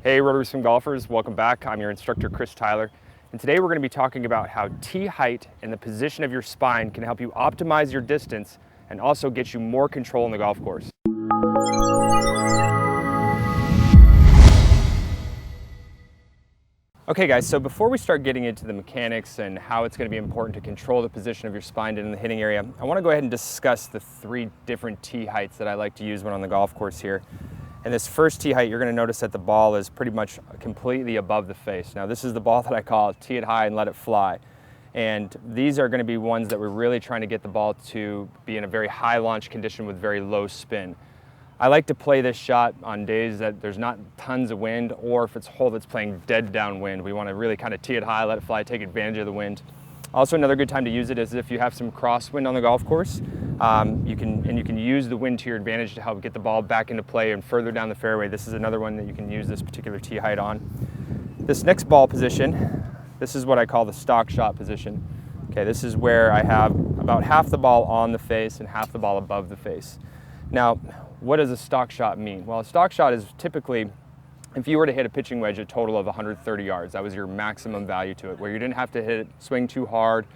Hey RotarySwing golfers, welcome back. I'm your instructor, Chris Tyler. And today we're going to be talking about how tee height and the position of your spine can help you optimize your distance and also get you more control in the golf course. Okay guys, so before we start getting into the mechanics and how it's going to be important to control the position of your spine in the hitting area, I want to go ahead and discuss the three different tee heights that I like to use when on the golf course here. And this first tee height, you're going to notice that the ball is pretty much completely above the face. Now this is the ball that I call tee it high and let it fly. And these are going to be ones that we're really trying to get the ball to be in a very high launch condition with very low spin. I like to play this shot on days that there's not tons of wind, or if it's a hole that's playing dead downwind. We want to really kind of tee it high, let it fly, take advantage of the wind. Also, another good time to use it is if you have some crosswind on the golf course. You can use the wind to your advantage to help get the ball back into play and further down the fairway. This is another one that you can use this particular tee height on. This next ball position, this is what I call the stock shot position. Okay, this is where I have about half the ball on the face and half the ball above the face. Now, what does a stock shot mean? Well, a stock shot is typically, if you were to hit a pitching wedge a total of 130 yards, that was your maximum value to it, where you didn't have to hit it, swing too hard,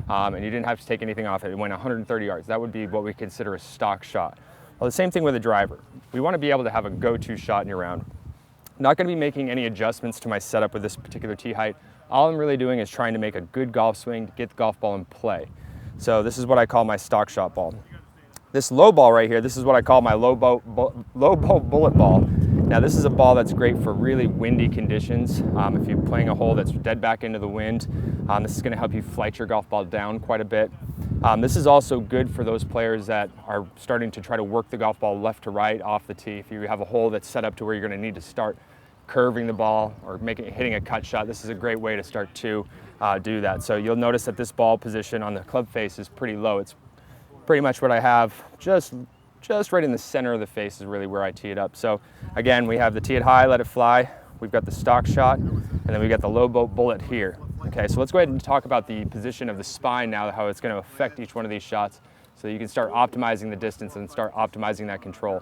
and you didn't have to take anything off it. It went 130 yards. That would be what we consider a stock shot. Well, the same thing with a driver. We want to be able to have a go-to shot in your round. I'm not going to be making any adjustments to my setup with this particular tee height. All I'm really doing is trying to make a good golf swing to get the golf ball in play. So this is what I call my stock shot ball. This low ball right here, this is what I call my low bow bullet ball. Now this is a ball that's great for really windy conditions. If you're playing a hole that's dead back into the wind, this is going to help you flight your golf ball down quite a bit. This is also good for those players that are starting to try to work the golf ball left to right off the tee. If you have a hole that's set up to where you're going to need to start curving the ball or hitting a cut shot, this is a great way to start to do that. So you'll notice that this ball position on the club face is pretty low. It's pretty much what I have just right in the center of the face is really where I tee it up. So again, we have the tee it high, let it fly. We've got the stock shot, and then we've got the low bullet here. Okay, so let's go ahead and talk about the position of the spine now, how it's going to affect each one of these shots so that you can start optimizing the distance and start optimizing that control.